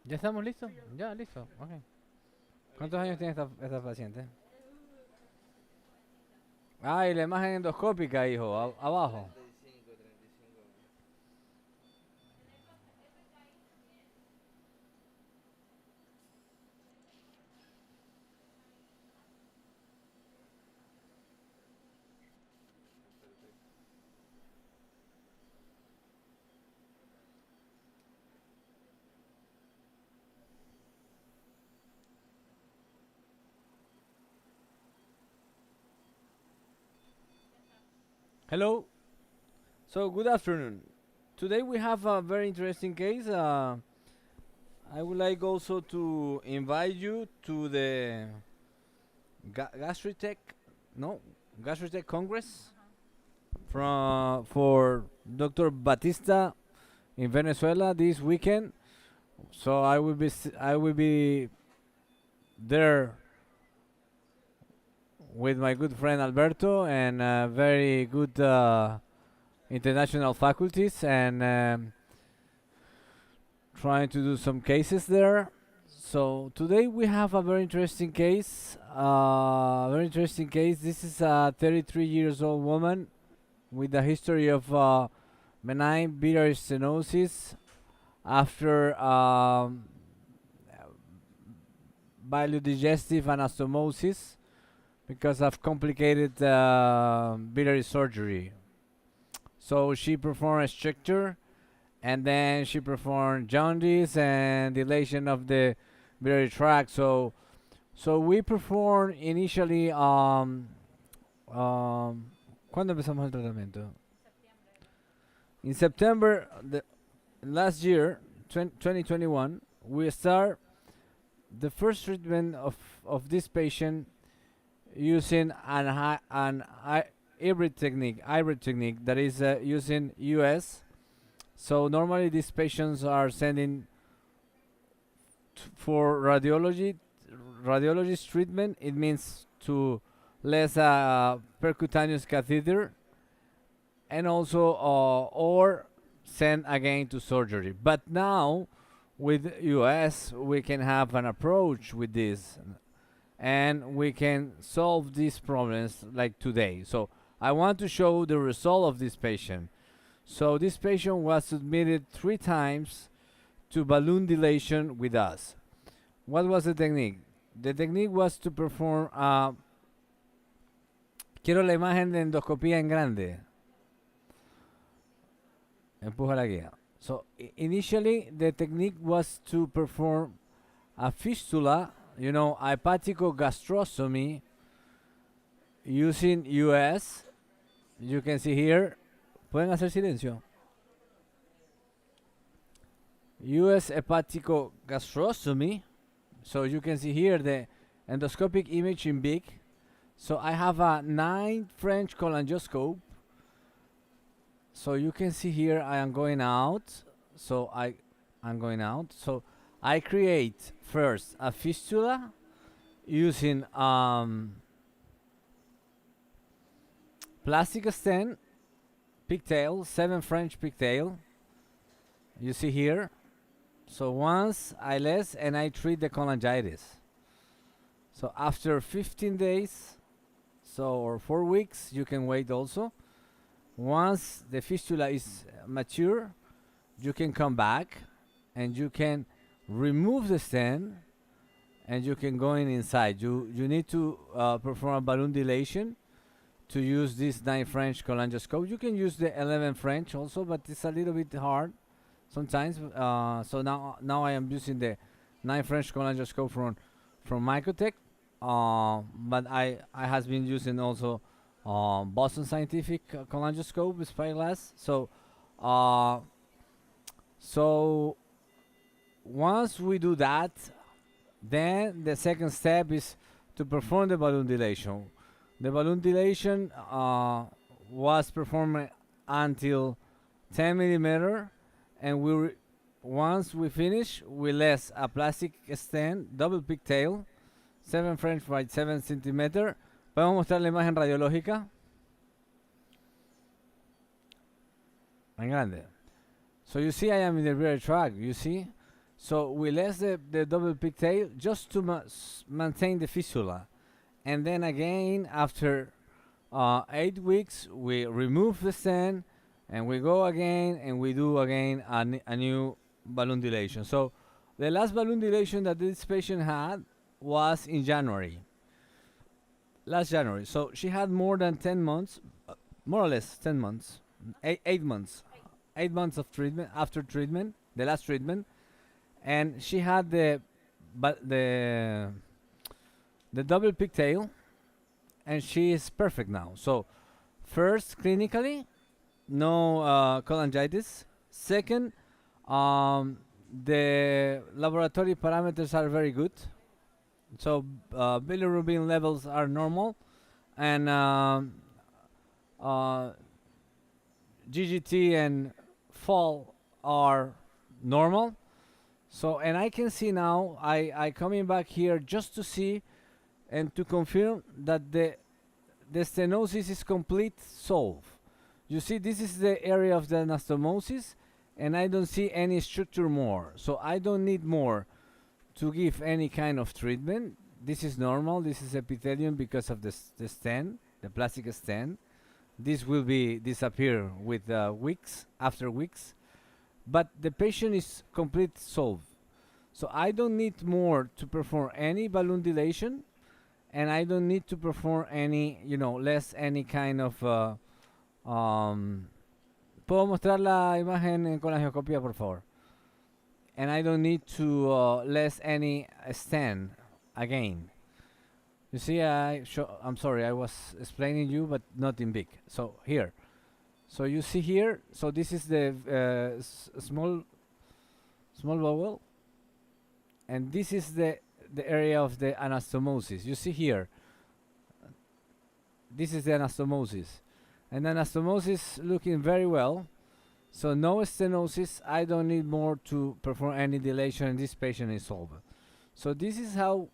¿Ya estamos listos? Ya, listo. Ok. ¿Cuántos años tiene esta paciente? Ah, y la imagen endoscópica, hijo, abajo. Hello. So, good afternoon. Today we have a very interesting case. I would like also to invite you to the Gastritech, no, Gastritech Congress for Dr. Batista in Venezuela this weekend. So I will be there with my good friend Alberto and very good international faculties and trying to do some cases there. So today we have a very interesting case. Very interesting case. This is a 33 years old woman with a history of benign biliary stenosis after biliodigestive anastomosis because of complicated biliary surgery. So she performed a stricture and then she performed jaundice and dilation of the biliary tract. So we performed initially ¿cuándo empezamos el tratamiento? In September last year, 2021, we start the first treatment of this patient using an hybrid technique that is using US. So normally these patients are sending for radiologist treatment. It means to less percutaneous catheter and also or send again to surgery. But now with US we can have an approach with this and we can solve these problems like today. So I want to show the result of this patient. So this patient was submitted 3 times to balloon dilation with us. What was the technique? The technique was to perform quiero la imagen de endoscopía en grande. Empuja la guía. So initially the technique was to perform a fistula, hepaticogastrostomy using US. You can see here. ¿Pueden hacer silencio? US hepaticogastrostomy. So you can see here the endoscopic image in big. So I have a 9 French cholangioscope. So you can see here I am going out. So I'm going out. So I create first a fistula using plastic stent, pigtail, 7 French pigtail. You see here. So once I less and I treat the cholangitis. So after 15 days, or 4 weeks, you can wait also. Once the fistula is mature, you can come back and you can remove the stent and you can go inside. You need to perform a balloon dilation to use this 9 French cholangioscope. You can use the 11 French also, but it's a little bit hard sometimes. So now I am using the 9 French cholangioscope from Microtech. But I has been using also Boston Scientific cholangioscope spyglass. So once we do that, then the second step is to perform the balloon dilation. The balloon dilation was performed until 10 millimeter, and once we finish, we less a plastic stent, double pigtail, 7 French by 7 centimeter. Podemos mostrar la imagen radiológica en grande. So you see I am in the rear track, you see? So we less the double pigtail just to maintain the fistula. And then again, after 8 weeks, we remove the stent and we go again and we do again a new balloon dilation. So the last balloon dilation that this patient had was in January, last January. So she had more than 10 months, more or less 10 months, 8 months, 8 months of treatment after treatment, the last treatment, and she had but the double pigtail, and she is perfect now. So first, clinically, no cholangitis. Second, the laboratory parameters are very good. So bilirubin levels are normal, and uh, GGT and fall are normal. So, and I can see now, I coming back here just to see and to confirm that the stenosis is complete solved. You see, this is the area of the anastomosis, and I don't see any structure more. So I don't need more to give any kind of treatment. This is normal. This is epithelium because of the stent, the plastic stent. This will be disappear with weeks, after weeks. But the patient is complete solved. So I don't need more to perform any balloon dilation, and I don't need to perform any, less any kind of. ¿Puedo mostrar la imagen con la geoscopía, por favor? And I don't need to less any stand again. You see, I'm sorry, I was explaining you, but not in big. So here. So you see here, so this is the small bowel, and this is the area of the anastomosis. You see here, this is the anastomosis, and anastomosis looking very well. So no stenosis. I don't need more to perform any dilation, and this patient is solved. So this is how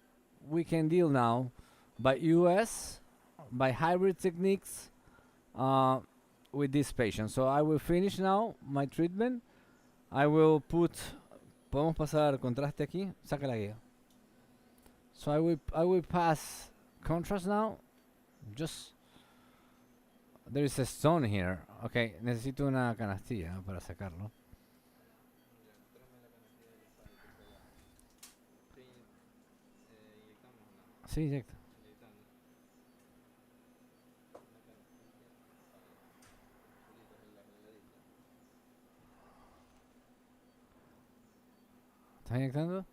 we can deal now by US, by hybrid techniques with this patient. So I will finish now my treatment. I will put. Podemos pasar contraste aquí. Saca la guía. So I will pass contrast now. Just there is a stone here. Okay, necesito una canastilla para sacarlo. Sí, inyecta. ¿Estás inyectando?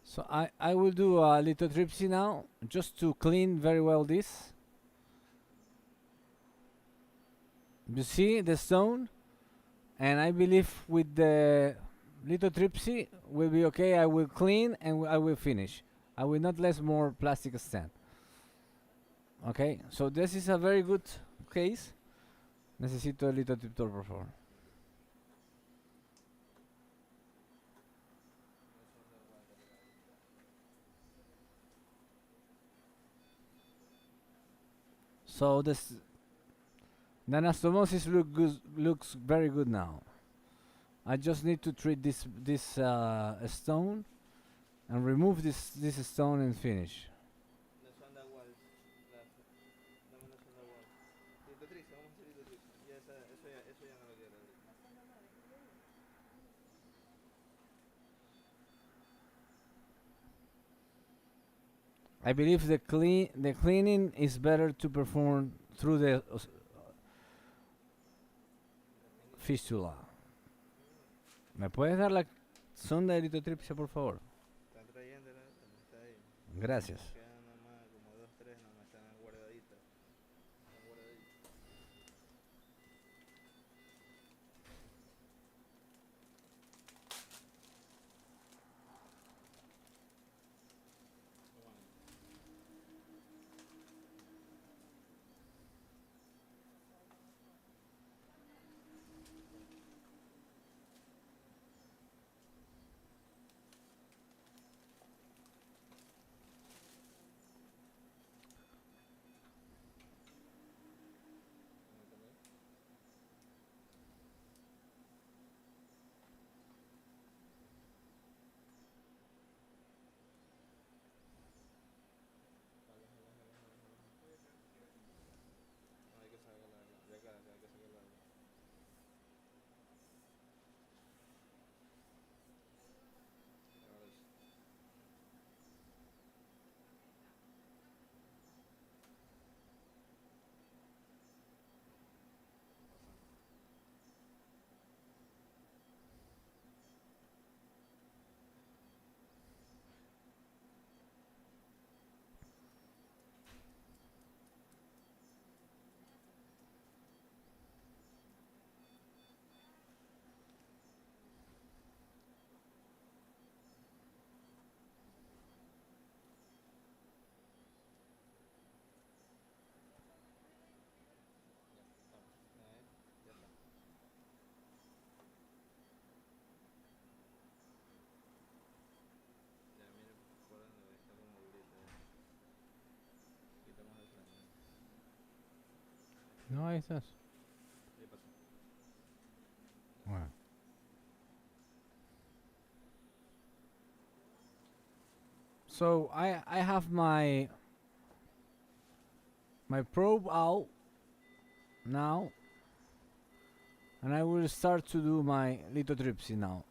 So I will do a lithotripsy now, just to clean very well this. You see the stone? And I believe with the lithotripsy will be okay. I will clean and I will finish. I will not less more plastic stent. Okay, so this is a very good case. Necesito el litotriptor, por favor. So the anastomosis looks very good now. I just need to treat this stone and remove this stone and finish. I believe the cleaning is better to perform through the fistula. ¿Me puedes dar la sonda de litotripsia, por favor? Gracias. No, ahí estás. Bueno. So I have my probe out now, and I will start to do my lithotripsy now.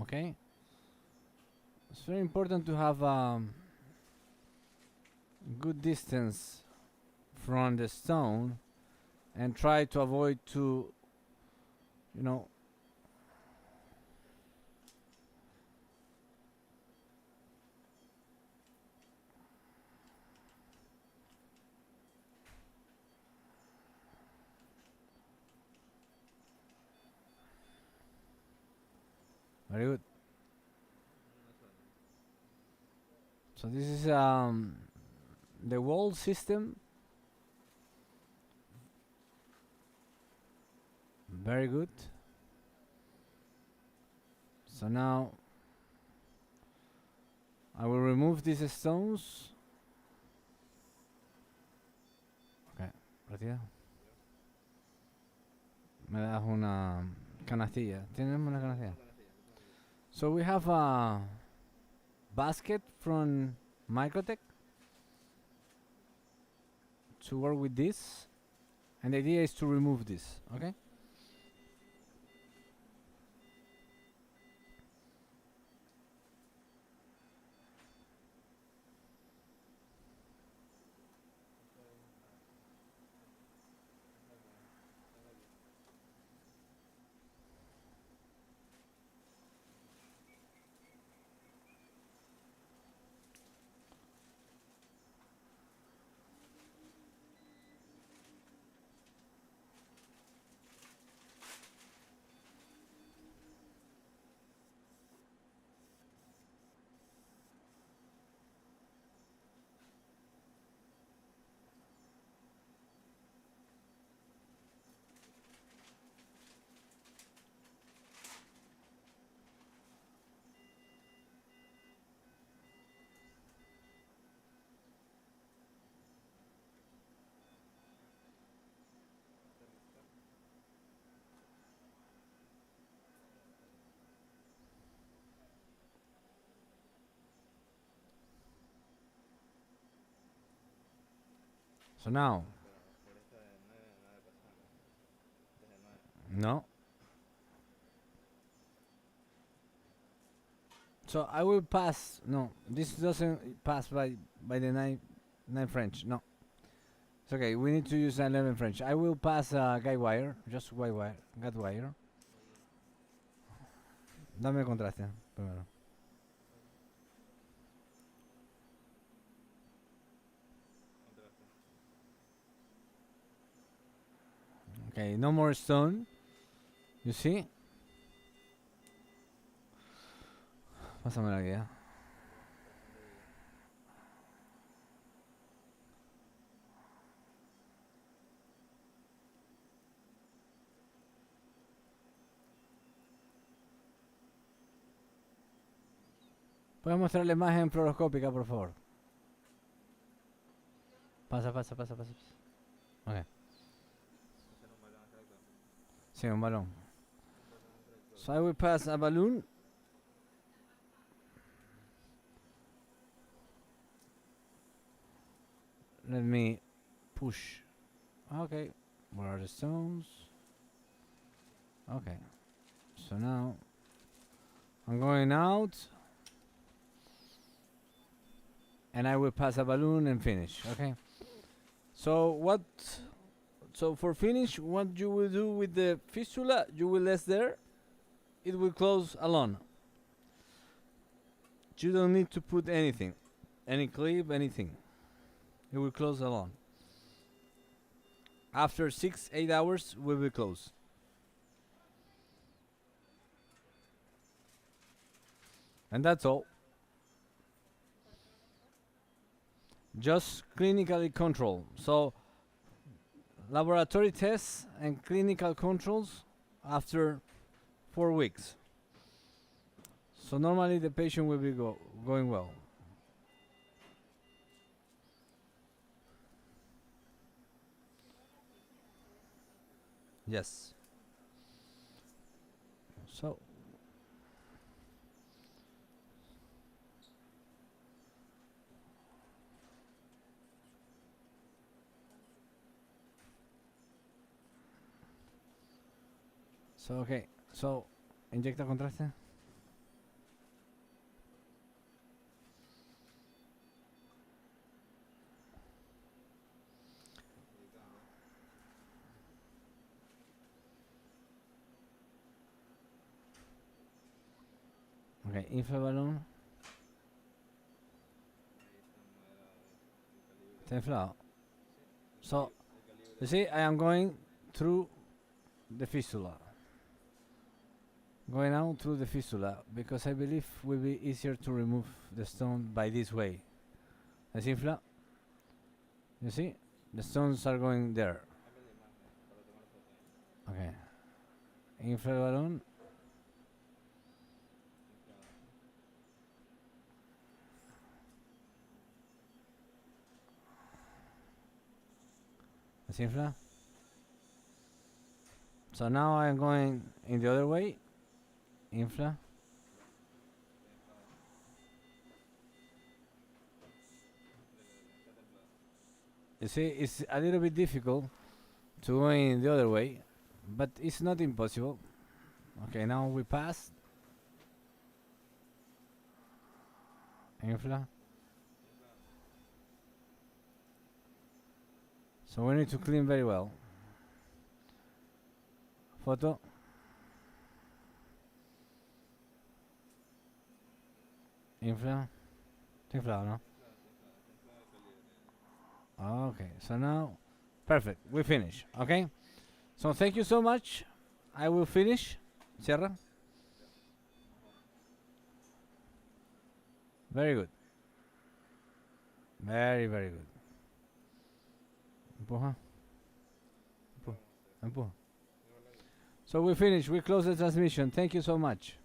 Okay. It's very important to have good distance from the stone and try to avoid to, you know, very good. So this is the wall system. Very good. So now I will remove these stones. Okay, retira. Me das una canastilla. ¿Tenemos una canastilla? So we have a basket from Microtech to work with this, and the idea is to remove this. Okay. So now, no. So I will pass. No, this doesn't pass by the nine French. No, it's okay. We need to use 11 French. I will pass guide wire, just guide wire. Dame el contraste primero. Okay, no more stone. You see? Pásame la guía. ¿Puedes mostrar la imagen fluoroscópica, por favor? Pasa. Ok. Sí, un balón. So I will pass a balloon. Let me push. Okay. Where are the stones? Okay. So now I'm going out. And I will pass a balloon and finish. Okay. So for finish, what you will do with the fistula, you will less there. It will close alone. You don't need to put anything, any clip, anything. It will close alone. After 6-8 hours, will be closed. And that's all. Just clinically control. So laboratory tests and clinical controls after 4 weeks. So normally the patient will be going well. Yes. So okay. So inyecta contraste. Okay, infla balloon. Está inflado. So you see, I am going through the fistula. Going out through the fistula because I believe will be easier to remove the stone by this way. Desinfla. You see, the stones are going there. Okay. Infla el balón. Desinfla. So now I am going in the other way. Infla. You see, it's a little bit difficult to go in the other way, but it's not impossible. Okay, now we pass. Infla. So we need to clean very well. Photo. Infla. Está inflado, ¿no? Okay, so now, perfect. We finish. Okay, so thank you so much. I will finish. Cierra. Very good. Very, very good. Empuja. Empuja. Empuja. So we finish. We close the transmission. Thank you so much.